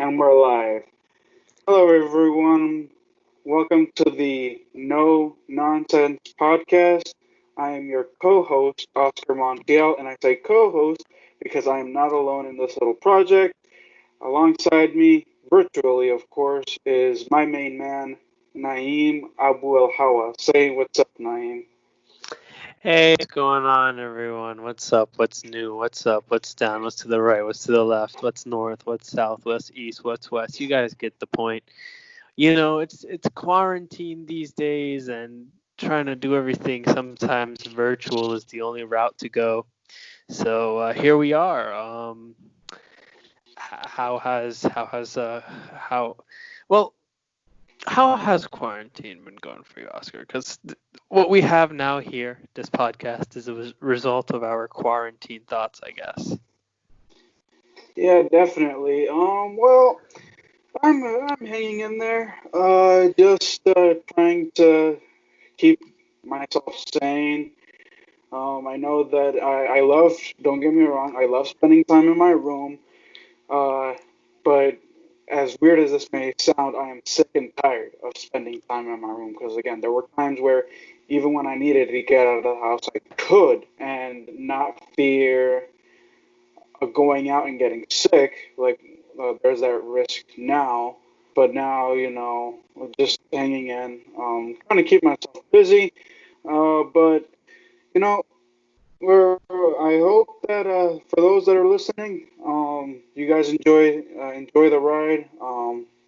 And we're live. Hello, everyone. Welcome to the No Nonsense Podcast. I am your co host, Oscar Montiel, and I say co host because I am not alone in this little project. Alongside me, virtually, of course, is my main man, Naim Abu El Hawa. Say what's up, Naim. Hey, what's going on, everyone? What's up? What's new? What's up? What's down? What's to the right? What's to the left? What's north? What's south? What's east? What's west? You guys get the point. It's quarantine these days, and trying to do everything sometimes virtual is the only route to go. So here we are. How well how has quarantine been going for you, Oscar? Because what we have now here, this podcast, is a result of our quarantine thoughts, I guess. Yeah, definitely. I'm hanging in there. Just trying to keep myself sane. I know that I love, don't get me wrong, I love spending time in my room. Uh, but as weird as this may sound, I am sick and tired of spending time in my room because, again, there were times where even when I needed to get out of the house, I could and not fear going out and getting sick. Like, there's that risk now. But now, just hanging in, trying to keep myself busy. But you know, I hope that for those that are listening, you guys enjoy the ride.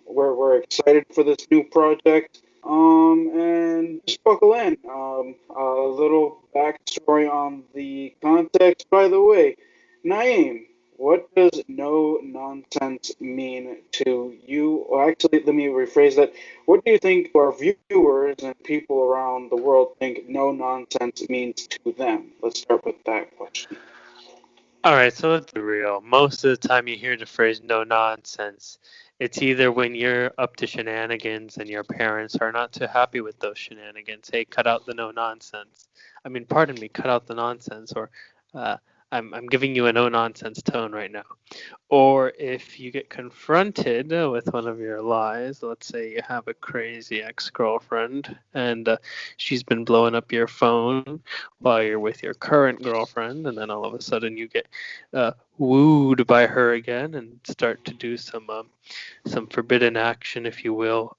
We're excited for this new project. And just buckle in. A little backstory on the context, by the way. Naeem, what does no nonsense mean to you? Well, actually, let me rephrase that. What do you think our viewers and people around the world think no nonsense means to them? Let's start with that question. All right, so let's be real. Most of the time you hear the phrase no nonsense, it's either when you're up to shenanigans and your parents are not too happy with those shenanigans. Hey, cut out the no nonsense. I mean, pardon me, cut out the nonsense, or uh, I'm giving you a no nonsense tone right now. Or if you get confronted with one of your lies, let's say you have a crazy ex girlfriend and she's been blowing up your phone while you're with your current girlfriend, and then all of a sudden you get wooed by her again and start to do some forbidden action, if you will.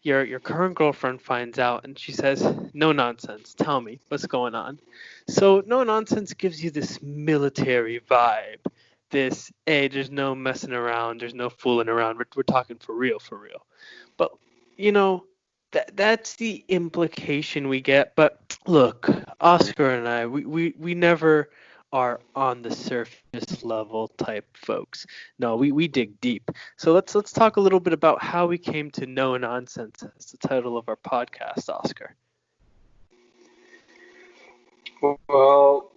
Your current girlfriend finds out and she says, "No nonsense. Tell me what's going on." So no nonsense gives you this military vibe. This, hey, there's no messing around. There's no fooling around. We're talking for real, for real. But you know that's the implication we get. But look, Oscar and I, we never are on the surface level type folks. No, we dig deep. So let's talk a little bit about how we came to No Nonsense as the title of our podcast, Oscar. Well,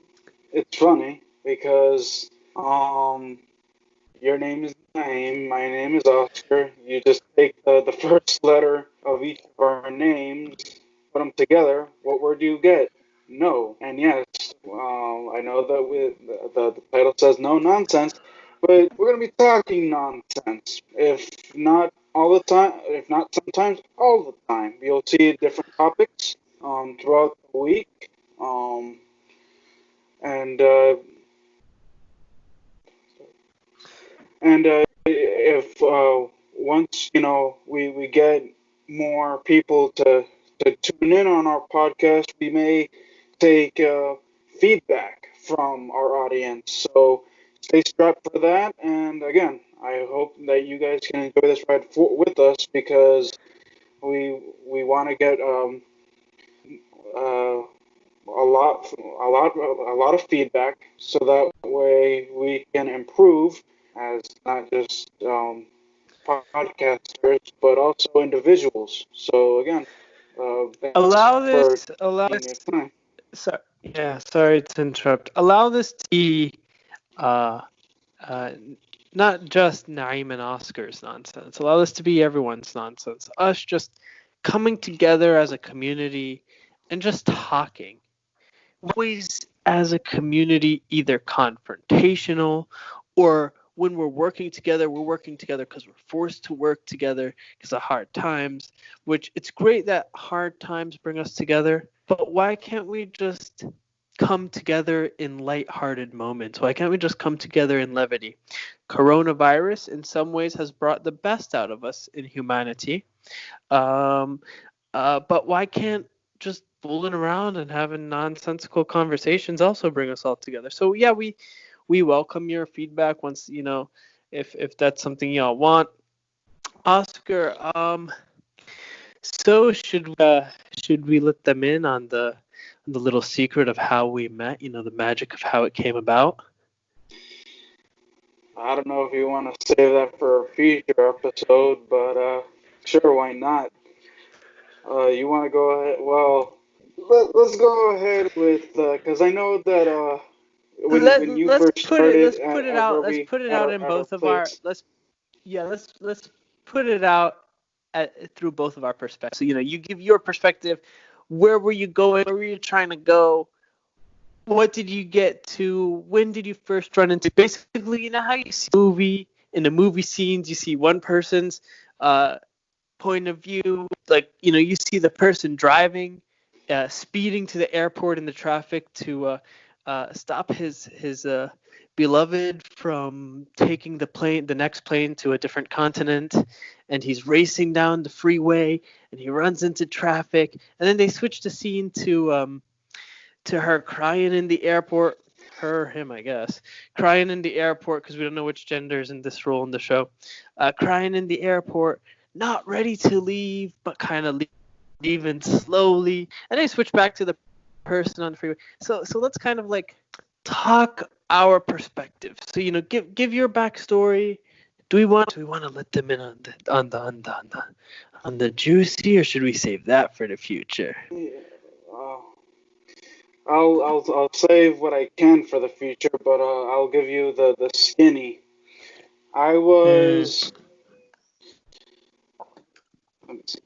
it's funny because your name is Naeem, my name is Oscar. You just take the first letter of each of our names, put them together. What word do you get? No. And yes, I know that the title says no nonsense, but we're going to be talking nonsense. If not all the time, if not sometimes, all the time. You'll see different topics throughout the week. Um, and if once we get more people to tune in on our podcast, we may take feedback from our audience. So stay strapped for that. And again, I hope that you guys can enjoy this ride with us because we want to get uh, a lot of feedback, so that way we can improve as not just podcasters but also individuals. So again, thanks Allow for this. Allow taking this. the time. So, yeah. Sorry to interrupt. Allow this to be uh, uh, not just Naim and Oscar's nonsense. Allow this to be everyone's nonsense. Us just coming together as a community and just talking. Always as a community, either confrontational or when we're working together because we're forced to work together because of hard times, which it's great that hard times bring us together, but why can't we just come together in lighthearted moments? Why can't we just come together in levity? Coronavirus, in some ways, has brought the best out of us in humanity. Um, but why can't just fooling around and having nonsensical conversations also bring us all together? So yeah, we welcome your feedback once if that's something y'all want. Oscar, so should we let them in on the little secret of how we met? The magic of how it came about. I don't know if you want to save that for a future episode, but sure, why not? You want to go ahead? Well, let's go ahead with because I know that when you Let's first put it started let's put it at out where let's we put it out in at our both of our place. let's put it out through both of our perspectives. So you give your perspective. Where were you going? Where were you trying to go? What did you get to? When did you first run into? Basically, how you see a movie in the movie scenes, you see one person's uh, point of view. Like, you see the person driving, speeding to the airport in the traffic to stop his beloved from taking the next plane to a different continent, and he's racing down the freeway, and he runs into traffic, and then they switch the scene to her crying in the airport. Him, I guess, crying in the airport because we don't know which gender is in this role in the show. Crying in the airport, not ready to leave, but kind of leaving slowly, and they switch back to the person on the freeway. So let's kind of like talk our perspective. So give your backstory. Do we want to let them in on the juicy, or should we save that for the future? Yeah, uh, I'll save what I can for the future, but I'll give you the skinny. I Mm. was let me see.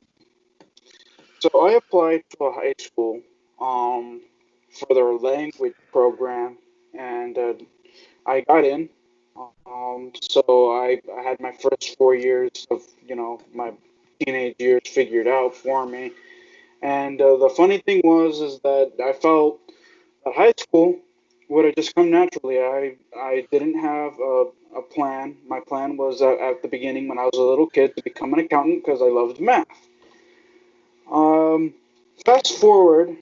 So I applied to a high school for their language program, and I got in. So I had my first 4 years of my teenage years figured out for me. And the funny thing was is that I felt that high school would have just come naturally. I didn't have a plan. My plan was at the beginning when I was a little kid to become an accountant because I loved math. Um, Fast forward,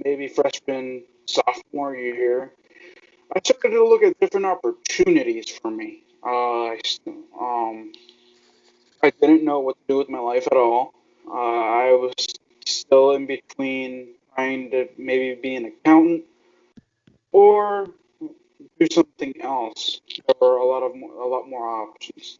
maybe freshman sophomore year, I started to look at different opportunities for me. I didn't know what to do with my life at all. I was still in between trying to maybe be an accountant or do something else. There were a lot more options.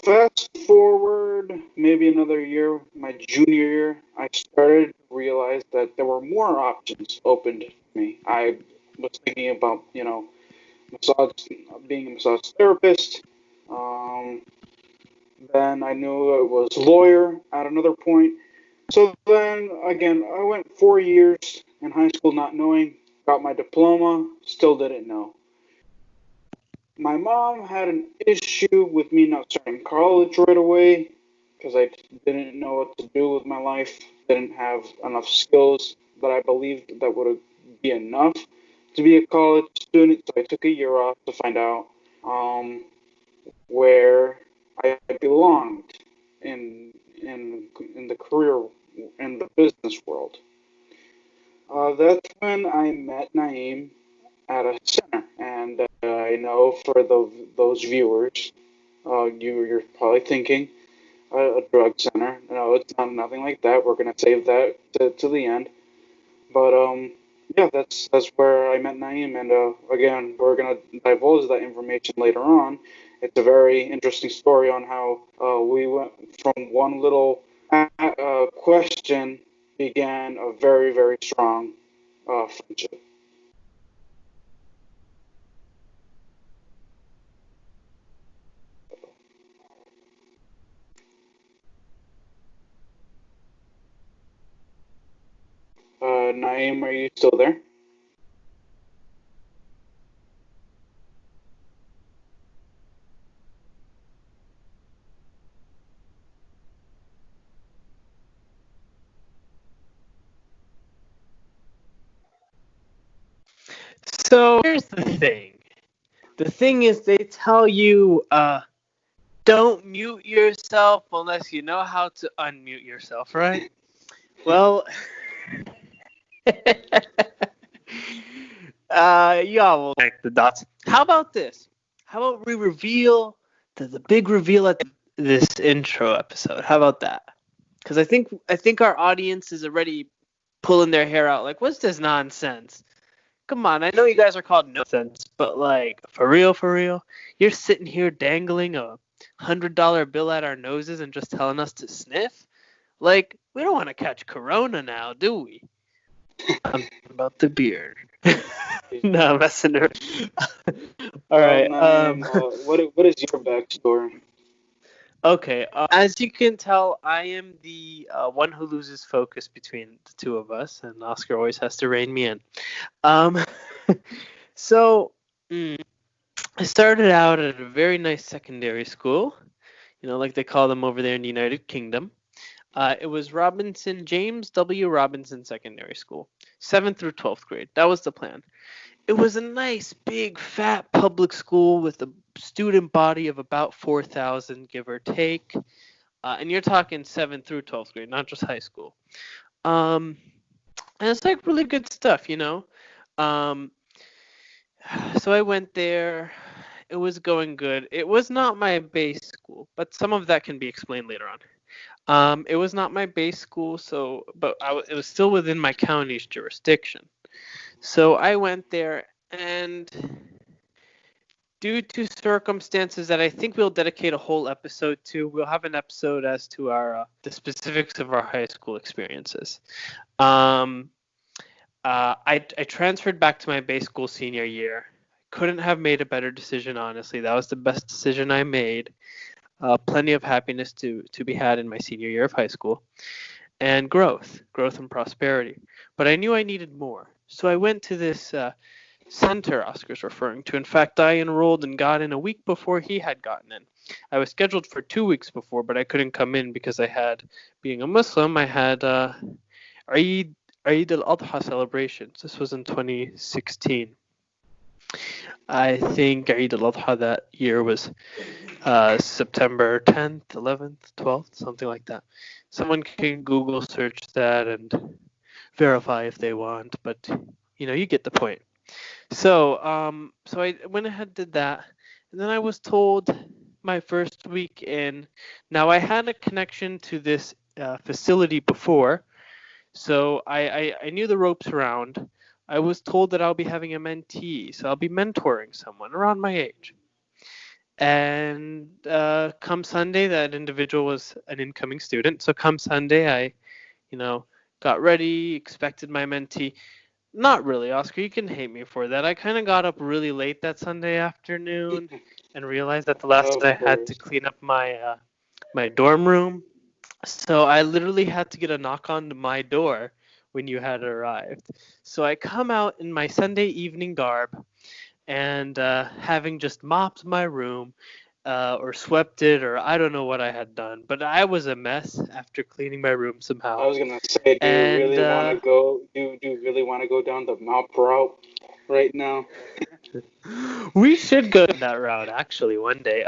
Fast forward maybe another year, my junior year, I started to realize that there were more options open to me. I was thinking about, massage, being a massage therapist. Um, then I knew it was lawyer at another point. So then again, I went 4 years in high school not knowing, got my diploma, still didn't know. My mom had an issue with me not starting college right away because I didn't know what to do with my life, didn't have enough skills that I believed that would be enough to be a college student. So I took a year off to find out um, where I belonged in the career in the business world. That's when I met Naim at a center, and I know for those viewers, you're probably thinking a drug center. No, it's not nothing like that. We're gonna save that to the end. But yeah, that's where I met Naeem, and again, we're gonna divulge that information later on. It's a very interesting story on how we went from one little question began a very very strong friendship. Naeem, are you still there? So here's the thing. The thing is, they tell you, don't mute yourself unless you know how to unmute yourself, right? Well, y'all will connect the dots. How about this? How about we reveal the big reveal at this intro episode? How about that? Because I think our audience is already pulling their hair out. Like, what's this nonsense? Come on, I know you guys are called nonsense, but like, for real, you're sitting here dangling a $100 bill at our noses and just telling us to sniff? Like, we don't want to catch corona now, do we? I'm about the beard. No, I'm messing around. All Well, right. Naeem, what is your backstory? Okay. As you can tell, I am the one who loses focus between the two of us, and Oscar always has to rein me in. Um, so I started out at a very nice secondary school, like they call them over there in the United Kingdom. It was James W. Robinson Secondary School, 7th through 12th grade. That was the plan. It was a nice, big, fat public school with a student body of about 4,000, give or take. And you're talking 7th through 12th grade, not just high school. And it's like really good stuff. Um, so I went there. It was going good. It was not my base school, but some of that can be explained later on. It was not my base school, but it was still within my county's jurisdiction. So I went there, and due to circumstances that I think we'll dedicate a whole episode to, we'll have an episode as to the specifics of our high school experiences. I transferred back to my base school senior year. Couldn't have made a better decision, honestly. That was the best decision I made. Plenty of happiness to be had in my senior year of high school, and growth and prosperity. But I knew I needed more, so I went to this center Oscar's referring to. In fact, I enrolled and got in a week before he had gotten in. I was scheduled for 2 weeks before, but I couldn't come in because being a Muslim, I had Eid al-Adha celebrations. This was in 2016. I think Eid al-Adha that year was September 10th, 11th, 12th, something like that. Someone can Google search that and verify if they want, but you get the point. So I went ahead and did that, and then I was told my first week in. Now I had a connection to this facility before, so I knew the ropes around. I was told that I'll be having a mentee, so I'll be mentoring someone around my age. And come Sunday, that individual was an incoming student. So come Sunday, I, got ready, expected my mentee. Not really, Oscar. You can hate me for that. I kind of got up really late that Sunday afternoon and realized that the last Of night I had to course. clean up my dorm room. So I literally had to get a knock on my door when you had arrived. So I come out in my Sunday evening garb, and having just mopped my room or swept it, or I don't know what I had done, but I was a mess after cleaning my room I somehow. was gonna say, do you And really want to go? Do you really want to go down the mop route right now? we should go that route actually one day.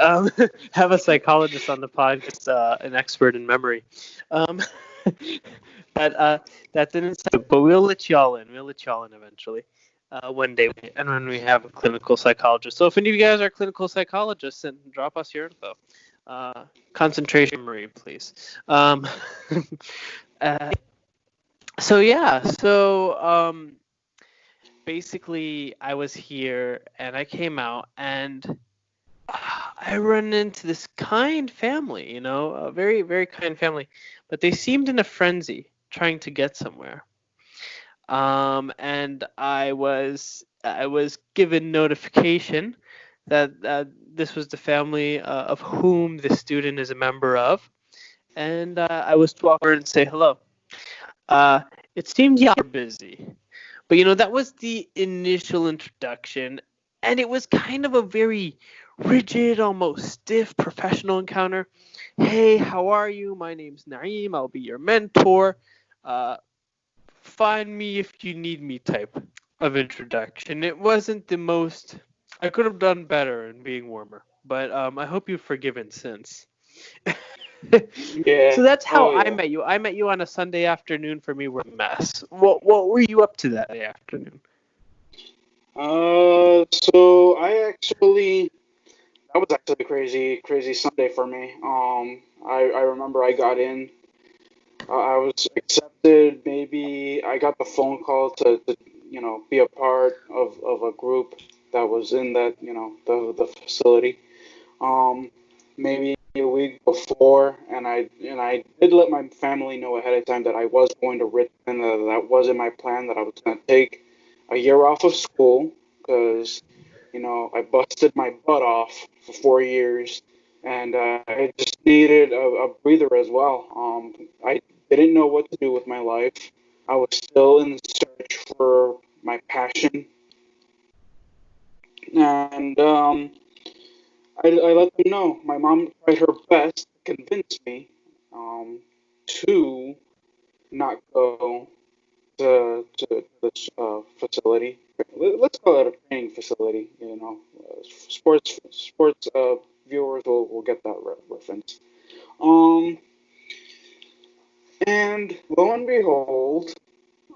Have a psychologist on the podcast, an expert in memory. Um, but that didn't sound, but we'll let y'all in. We'll let y'all in eventually. One day, and when we have a clinical psychologist. So if any of you guys are clinical psychologists, then drop us your info. Concentration memory, please. Uh, so yeah, basically I was here and I came out and I run into this kind family, a very, very kind family, but they seemed in a frenzy trying to get somewhere. And I was given notification that this was the family of whom the student is a member of, and I was to walk over and say hello. Uh, it seemed y'all were busy, but that was the initial introduction, and it was kind of a very rigid, almost stiff professional encounter. Hey, how are you? My name's Naim. I'll be your mentor. Uh, Find me if you need me type. of introduction. It wasn't the most. I could have done better in being warmer, but I hope you've forgiven since. Yeah. So that's how Oh I yeah. met you. I met you on a Sunday afternoon. For me, were a mess. What were you up to that day afternoon? So I actually that was actually a crazy Sunday for me. I remember I got in. I was accepted. Maybe I got the phone call to be a part of a group that was in that the facility. Um, Maybe a week before, and I did let my family know ahead of time that I was going to Richmond. That wasn't my plan. That I was going to take a year off of school because I busted my butt off for 4 years, and I just needed a breather as well. I didn't know what to do with my life. I was still in search for my passion, and I let them know. My mom tried her best to convince me um, to not go to this facility. Let's call it a training facility. Sports viewers will get that reference. Um, and lo and behold,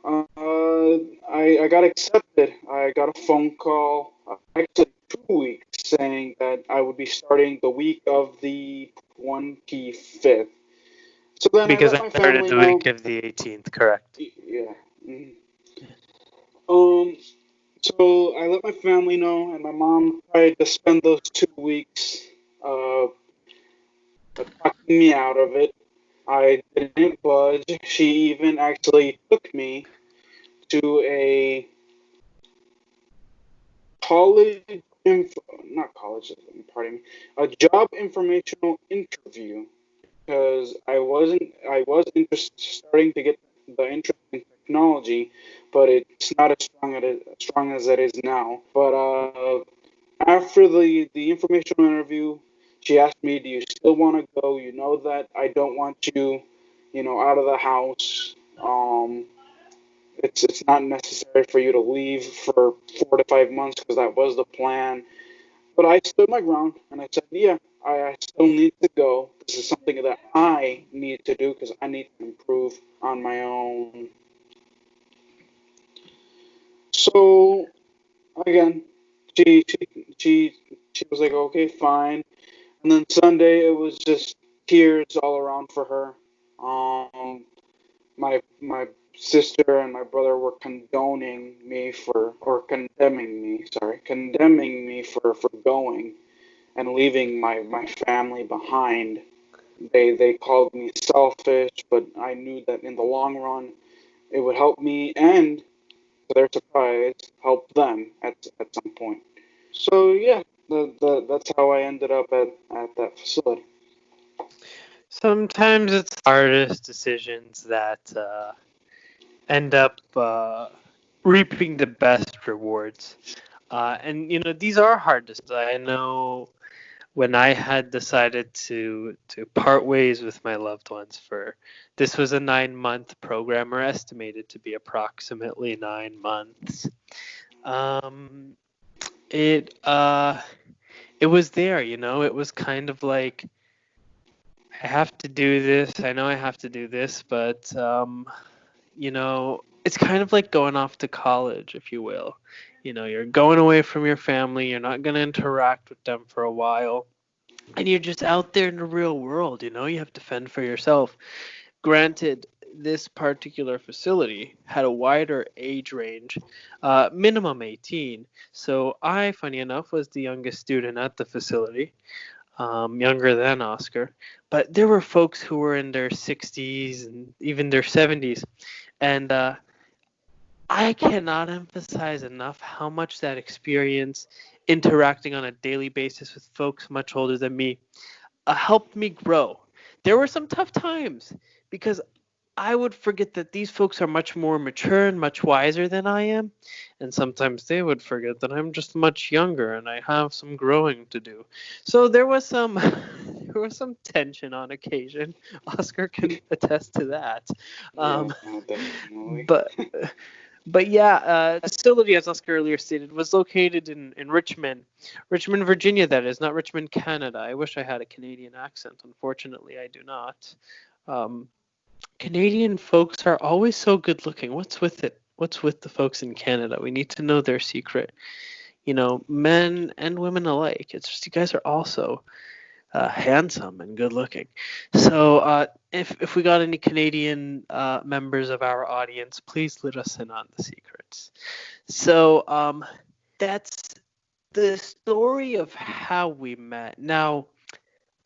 I got accepted. I got a phone call, actually 2 weeks, saying that I would be starting the week of the 25th. So then I Because let I my started family the know. week of the 18th, correct? Yeah. Mhm. Um. So I let my family know, and my mom tried to spend those 2 weeks uh, talking me out of it. I didn't budge. She even actually took me to a college, not college, pardon me, a job informational interview because I was starting to get the interest in technology, but it's not as strong as it is now. But after the informational interview, she asked me, "Do you still want to go? You know that I don't want you, out of the house. It's not necessary for you to leave for 4 to 5 months because that was the plan." But I stood my ground and I said, "Yeah, I still need to go. This is something that I need to do because I need to improve on my own." So again, she she she she was like, "Okay, fine." And then Sunday, it was just tears all around for her. My sister and my brother were condemning me for going and leaving my family behind. They called me selfish, but I knew that in the long run, it would help me and, to their surprise, help them at some point. So yeah, that's how I ended up at that facility. Sometimes it's the hardest decisions that end up reaping the best rewards. And these are hard decisions. I know when I had decided to part ways with my loved ones for this was a 9-month program, or estimated to be approximately 9 months. Um, it it was there, it was kind of like I have to do this. I know I have to do this, but it's kind of like going off to college, if you will. You're going away from your family. You're not going to interact with them for a while, and you're just out there in the real world. You have to fend for yourself. Granted, this particular facility had a wider age range, minimum 18. So I, funny enough, was the youngest student at the facility, younger than Oscar. But there were folks who were in their 60s and even their 70s. And I cannot emphasize enough how much that experience, interacting on a daily basis with folks much older than me, helped me grow. There were some tough times because I would forget that these folks are much more mature and much wiser than I am, and sometimes they would forget that I'm just much younger and I have some growing to do. So there was some there was some tension on occasion. Oscar can attest to that. Yeah, Um, definitely. but But yeah, the facility, as Oscar earlier stated, was located in Richmond, Virginia. That is not Richmond, Canada. I wish I had a Canadian accent. Unfortunately, I do not. Um, Canadian folks are always so good looking. What's with it? What's with the folks in Canada? We need to know their secret. You know, men and women alike. It's just you guys are also handsome and good looking. So if we got any Canadian members of our audience, please let us in on the secrets. So that's the story of how we met. Now,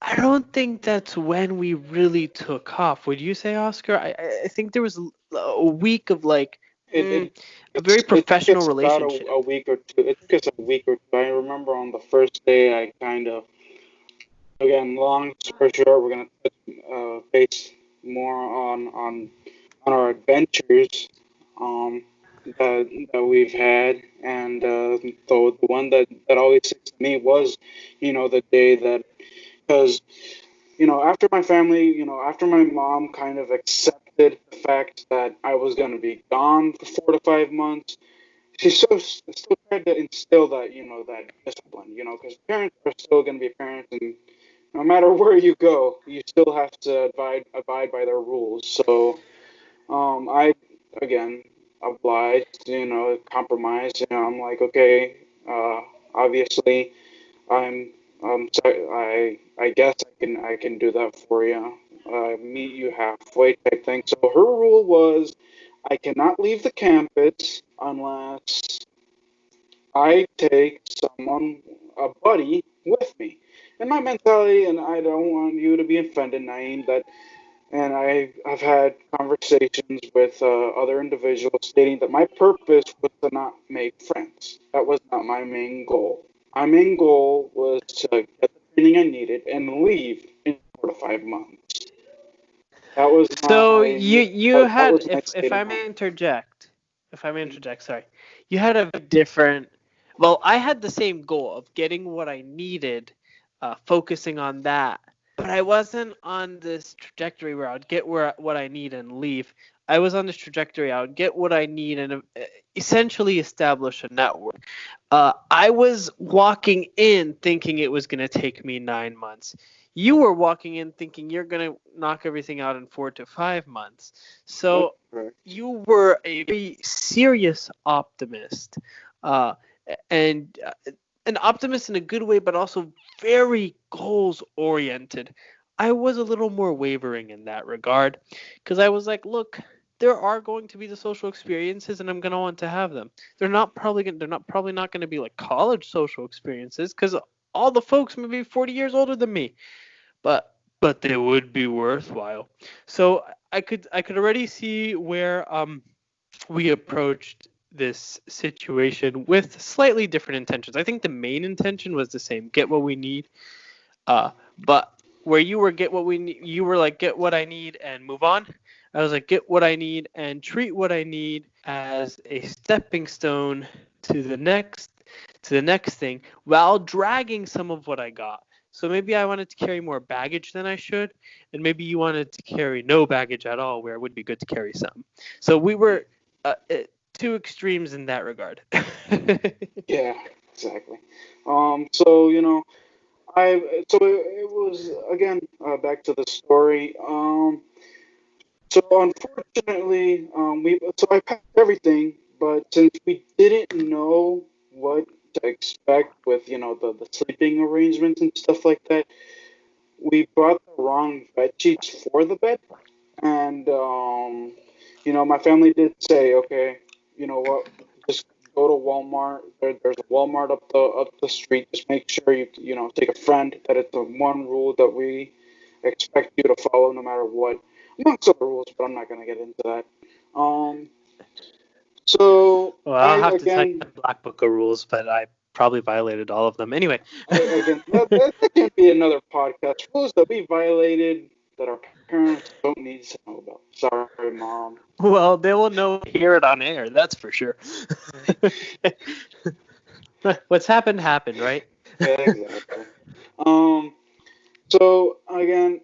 I don't think that's when we really took off. Would you say, Oscar? I think there was a week of like It it a very it took professional us about relationship. a week or two. It took us a week or two. I remember on the first day, I kind of, again, long story short, we're gonna base more on our adventures um, that we've had, and the one that always sticks to me was, the day that, because after my family, after my mom kind of accepted the fact that I was going to be gone for 4 to 5 months, she still tried to instill that, that discipline, because parents are still going to be parents, and no matter where you go, you still have to abide by their rules. So I again obliged, compromised. I'm like, okay, obviously, I'm I guess I can do that for you. Meet you halfway type thing. So her rule was I cannot leave the campus unless I take someone, a buddy, with me. And my mentality, and I don't want you to be offended, Naeem, and I've had conversations with other individuals stating that my purpose was to not make friends. That was not my main goal. My main goal was to get the training I needed and leave in 4 to 5 months. That was So my you that had, was my if state of I mind. may interject, sorry, you had a different. Well, I had the same goal of getting what I needed, focusing on that, but I wasn't on this trajectory where I'd get what I need and leave. I was on this trajectory. I would get what I need and essentially establish a network. I was walking in thinking it was going to take me 9 months. You were walking in thinking you're going to knock everything out in 4 to 5 months. That's So correct. you were a very serious optimist, uh, and an optimist in a good way, but also very goals oriented. I was a little more wavering in that regard because I was like, look, there are going to be the social experiences, and I'm going to want to have them. They're not probably not going to be like college social experiences because all the folks may be 40 years older than me, but they would be worthwhile. So I could already see where we approached this situation with slightly different intentions. I think the main intention was the same: get what we need. But where you were get what we need, you were like get what I need and move on. I was like get what I need and treat what I need as a stepping stone to the next thing while dragging some of what I got. So maybe I wanted to carry more baggage than I should, and maybe you wanted to carry no baggage at all, where it would be good to carry some. So we were two extremes in that regard. Yeah, exactly. So it was again back to the story. So unfortunately, I packed everything, but since we didn't know what to expect with the sleeping arrangements and stuff like that, we brought the wrong bed sheets for the bed, and my family did say, okay, you know what, just go to Walmart. There's a Walmart up the street. Just make sure you take a friend. That it's the one rule that we expect you to follow no matter what. Amongst other rules, but I'm not gonna get into that. Um, so Well, I I'll have to tell you again, the Black Book of Rules, but I probably violated all of them. Anyway, that can be another podcast. Rules that we violated that our parents don't need to know about. Sorry, mom. well, they will know to hear it on air, that's for sure. What's happened happened, right? Yeah, exactly. Um, so again,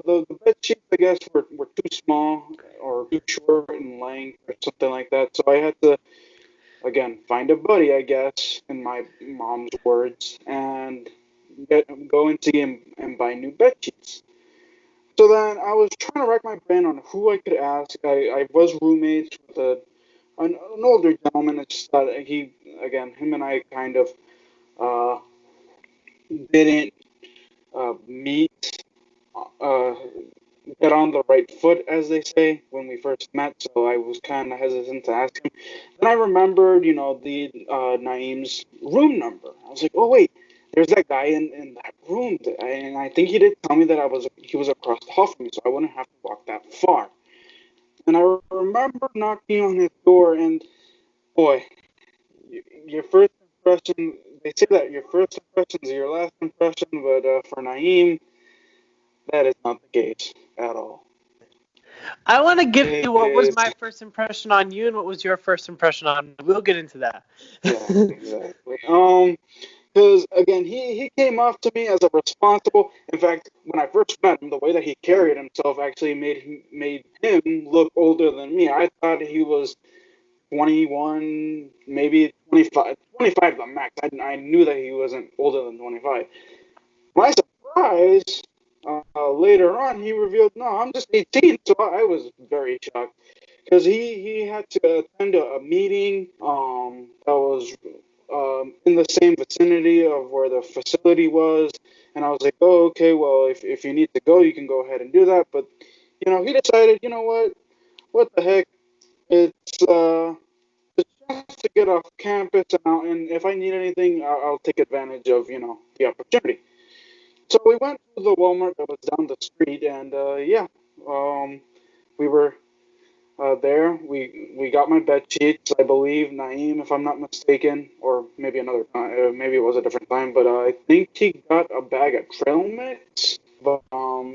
the bed sheets, I guess, were too small or too short in length or something like that. So I had to, again, find a buddy, I guess, in my mom's words, and go into and buy new bed sheets. So then I was trying to rack my brain on who I could ask. I was roommates with an older gentleman. It's just that him and I kind of uh, didn't meet, uh, get on the right foot, as they say, when we first met. So I was kind of hesitant to ask him. Then I remembered, the Naim's room number. I was like, oh wait, there's that guy in that room, and I think he did tell me that he was across the hall from me, so I wouldn't have to walk that far. And I remember knocking on his door, and boy, your first impression. They say that your first impression is your last impression, but for Naim, that is not the case at all. I want to give you what was His, my first impression on you and what was your first impression on me. We'll get into that. yeah, exactly. Because again, he came off to me as a responsible. In fact, when I first met him, the way that he carried himself actually made him look older than me. I thought he was 21, maybe 25, 25 the max. I knew that he wasn't older than 25. My surprise, later on, he revealed, no, I'm just 18. So I was very shocked because he had to attend a meeting that was in the same vicinity of where the facility was. And I was like, oh, okay, well, if you need to go, you can go ahead and do that. But, he decided, you know what the heck? It's it's just to get off campus, and if I need anything, I'll take advantage of, the opportunity. So we went to the Walmart that was down the street, and yeah, we were there. We got my bed sheets, I believe. Naeem, if I'm not mistaken, or maybe another time, maybe it was a different time, but I think he got a bag of trail mix. But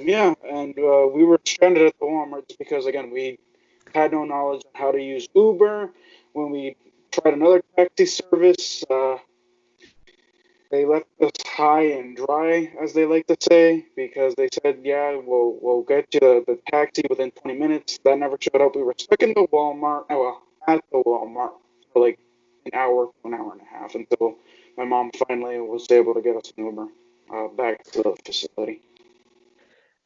yeah, and we were stranded at the Walmart just because again we had no knowledge on how to use Uber. When we tried another taxi service, they left us high and dry, as they like to say, because they said, "Yeah, we'll get you the taxi within 20 minutes." That never showed up. We were stuck in the Walmart, well, at the Walmart for like an hour and a half, until my mom finally was able to get us an Uber back to the facility.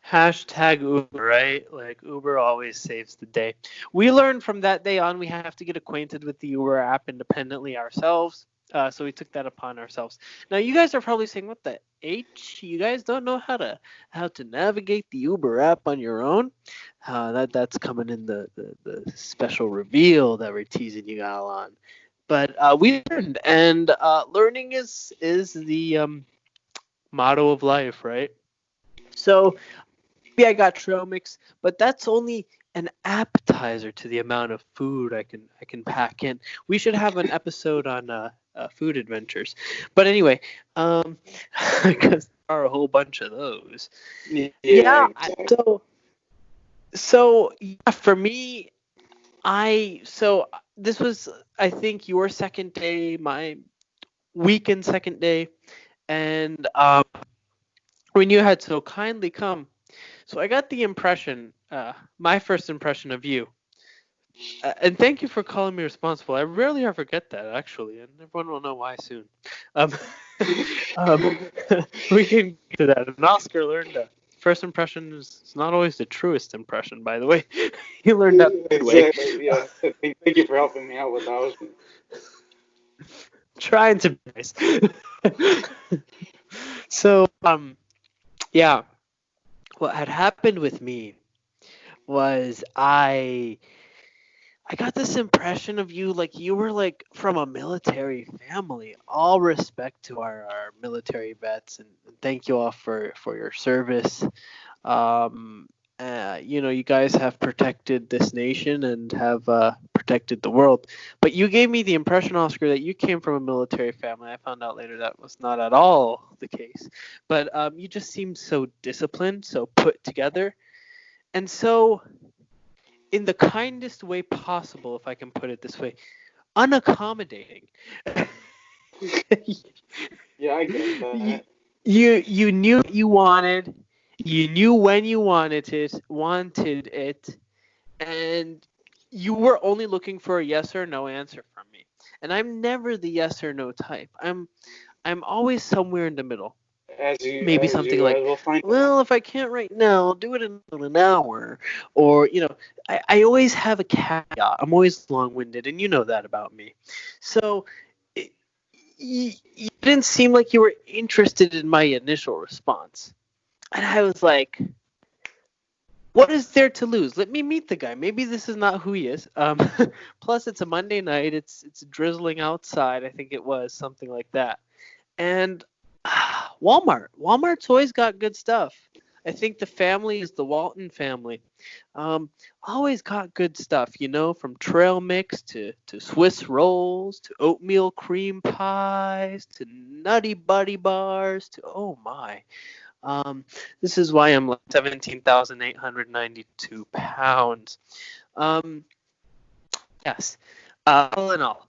Hashtag Uber, right? Like Uber always saves the day. We learned from that day on we have to get acquainted with the Uber app independently ourselves. So we took that upon ourselves. Now you guys are probably saying, "What the H? You guys don't know how to navigate the Uber app on your own?" That's coming in the special reveal that we're teasing you all on. But we learned, and learning is the motto of life, right? So maybe I got trail mix, but that's only an appetizer to the amount of food I can pack in. We should have an episode on food adventures. But anyway, because there are a whole bunch of those. Yeah, Yeah. exactly. So yeah, for me, this was I think your second day, my weekend second day, and when you had so kindly come. So I got the impression, my first impression of you, and thank you for calling me responsible. I rarely ever get that actually, and everyone will know why soon. Um, um, we can get to that. And Oscar learned first impression is not always the truest impression. By the way, he learned that the hard way. Exactly. Yeah. Thank you for helping me out with that. Trying to be nice. So yeah, what had happened with me was I got this impression of you like you were like from a military family. All respect to our military vets, and thank you all for your service. You guys have protected this nation and have protected the world. But you gave me the impression, Oscar, that you came from a military family. I found out later that was not at all the case. But you just seemed so disciplined, so put together, and so in the kindest way possible, if I can put it this way, unaccommodating. Yeah, I get you, that. you knew what you wanted. You knew when you wanted it, and you were only looking for a yes or no answer from me. And I'm never the yes or no type. I'm always somewhere in the middle. Maybe as something you like, guys will find out. well, if I can't right now, I'll do it in an hour. Or, I always have a caveat. I'm always long winded, and you know that about me. So it, you didn't seem like you were interested in my initial response. And I was like, what is there to lose? Let me meet the guy. Maybe this is not who he is. Plus, it's a Monday night. It's drizzling outside. I think it was something like that. And Walmart. Walmart's always got good stuff. I think the family is the Walton family. Um, Always got good stuff, from trail mix to Swiss rolls to oatmeal cream pies to nutty buddy bars to oh my. Um, this is why I'm like 17,892 pounds. Um, yes. All in all,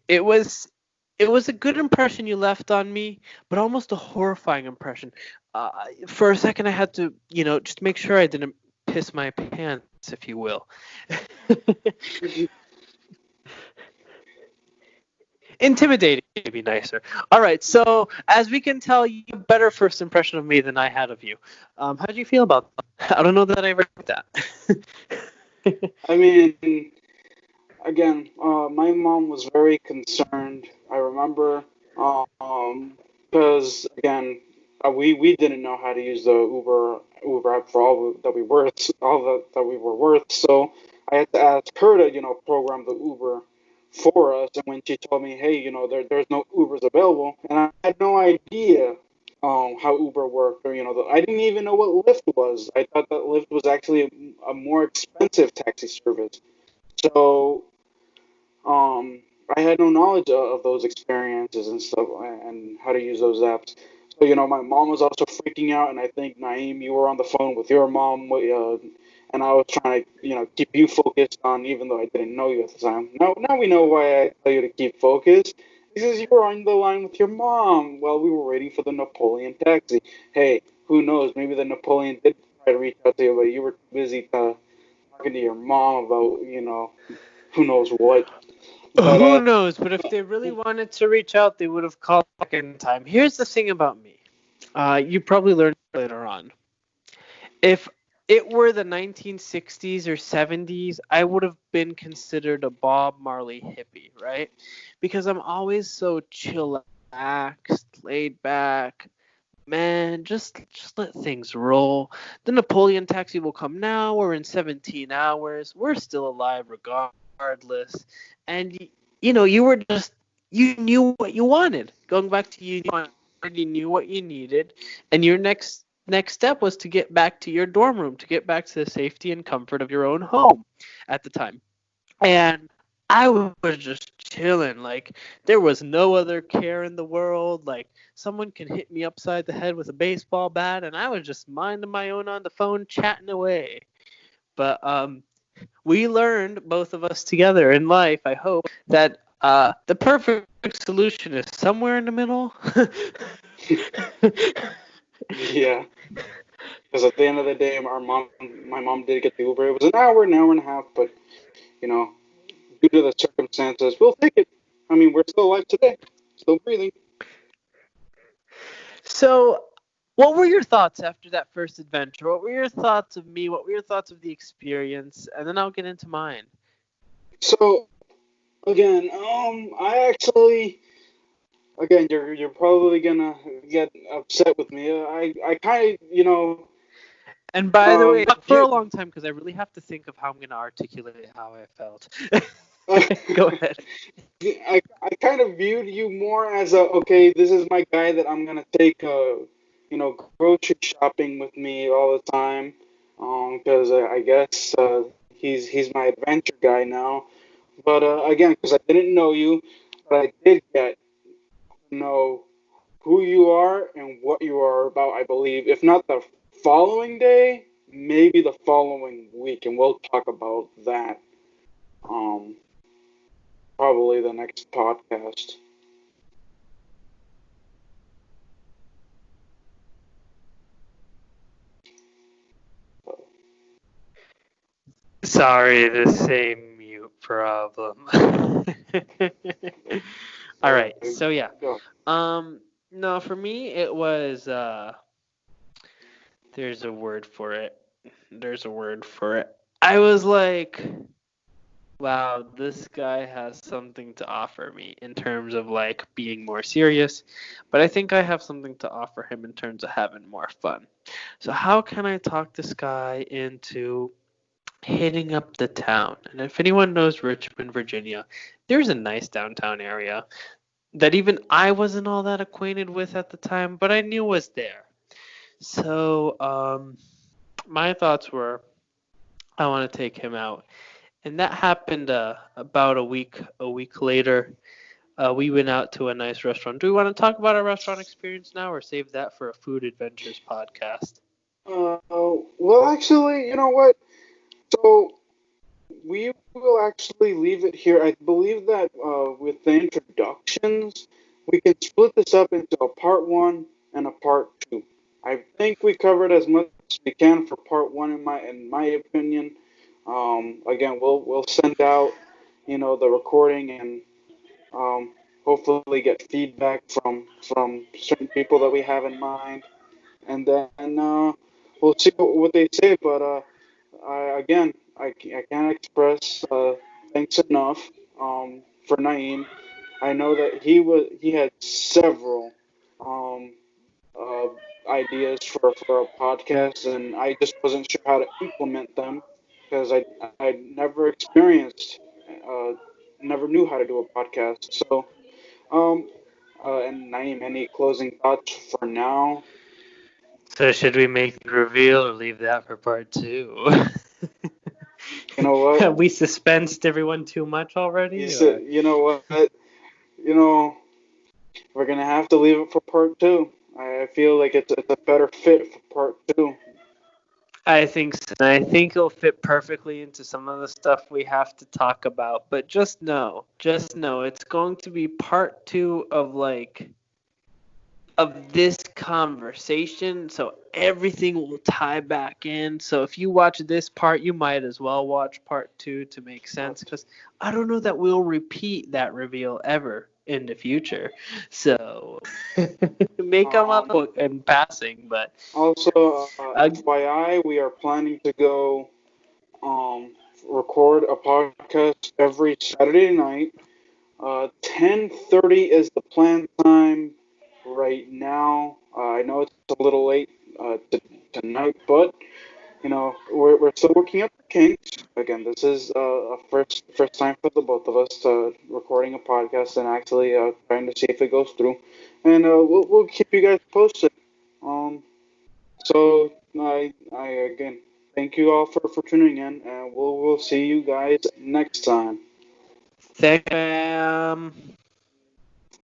it was a good impression you left on me, but almost a horrifying impression. For a second, I had to, just make sure I didn't piss my pants, if you will. Intimidating, maybe nicer. All right, so as we can tell, you have a better first impression of me than I had of you. How do you feel about that? I don't know that I ever did that. I mean, again, my mom was very concerned. I remember, because again, we didn't know how to use the Uber app for all that we were worth. So I had to ask her to program the Uber for us. And when she told me, hey, there's no Ubers available, and I had no idea how Uber worked, or I didn't even know what Lyft was. I thought that Lyft was actually a more expensive taxi service. So I had no knowledge of those experiences and stuff and how to use those apps. So, my mom was also freaking out, and I think Naim, you were on the phone with your mom, and I was trying to, keep you focused on, even though I didn't know you at the time. Now we know why I tell you to keep focused. Because you were on the line with your mom while we were waiting for the Napoleon taxi. Hey, who knows? Maybe the Napoleon did try to reach out to you, but you were too busy talking to your mom about, who knows what. But Who knows? But if they really wanted to reach out, they would have called back in time. Here's the thing about me. You probably learned later on. If it were the 1960s or 70s, I would have been considered a Bob Marley hippie, right? Because I'm always so chillaxed, laid back. Man, just let things roll. The Napoleon taxi will come now. We're in 17 hours. We're still alive regardless. And you were just you knew what you wanted. Going back to you knew what you needed, and your next step was to get back to your dorm room, to get back to the safety and comfort of your own home at the time. And I was just chilling. Like, there was no other care in the world. Like, someone can hit me upside the head with a baseball bat, and I was just minding my own on the phone, chatting away. But we learned, both of us together in life, I hope, that the perfect solution is somewhere in the middle. yeah, because at the end of the day, my mom did get the Uber. It was an hour and a half, but you know, due to the circumstances, we'll take it. I mean, we're still alive today, still breathing. So, what were your thoughts after that first adventure? What were your thoughts of me? What were your thoughts of the experience? And then I'll get into mine. So again, I actually, again, you're probably gonna get upset with me. I kind of, And by the way, talk for a view, long time because I really have to think of how I'm going to articulate how I felt. I, Go ahead. I kind of viewed you more as a okay. This is my guy that I'm gonna take, grocery shopping with me all the time. Because I guess he's my adventure guy now. But again, because I didn't know you, but I did get to know who you are and what you are about, I believe. If not the following day, maybe the following week, and we'll talk about that um, probably the next podcast. Sorry, the same mute problem. All Uh, right, so yeah. go. No, for me it was there's a word for it. There's a word for it. I was like, wow, this guy has something to offer me in terms of like being more serious, but I think I have something to offer him in terms of having more fun. So how can I talk this guy into hitting up the town? And if anyone knows Richmond, Virginia, there's a nice downtown area that even I wasn't all that acquainted with at the time, but I knew was there. So my thoughts were I want to take him out, and that happened about a week later. We went out to a nice restaurant. Do we want to talk about our restaurant experience now, or save that for a food adventures podcast? Well, actually, you know what? So we will actually leave it here. I believe that with the introductions, we can split this up into a part one and a part two. I think we covered as much as we can for part one, in my opinion. Again, we'll send out, the recording, and hopefully get feedback from certain people that we have in mind, and then we'll see what they say. But again, I can't express thanks enough for Naim. I know that he had several um, uh, ideas for a podcast, and I just wasn't sure how to implement them because I never experienced, uh, never knew how to do a podcast. So um, and Naim, any closing thoughts for now? So should we make the reveal or leave that for part two? You know what? Have we suspensed everyone too much You already, said, or? you know what? You know, we're gonna have to leave it for part two. I feel like it's a better fit for part two. I think so. And I think it'll fit perfectly into some of the stuff we have to talk about. But just know, it's going to be part two of this conversation, so everything will tie back in. So if you watch this part, you might as well watch part two to make sense, because I don't know that we'll repeat that reveal ever in the future. So it may come up Um, in passing, but Also, uh, FYI, we are planning to go um, record a podcast every Saturday night. 10:30 is the planned time right now. I know it's a little late tonight, but we're still working up the kinks. Again, this is a first time for the both of us recording a podcast and actually trying to see if it goes through, and we'll keep you guys posted. Um, so I again thank you all for tuning in, and we'll see you guys next time. thank you.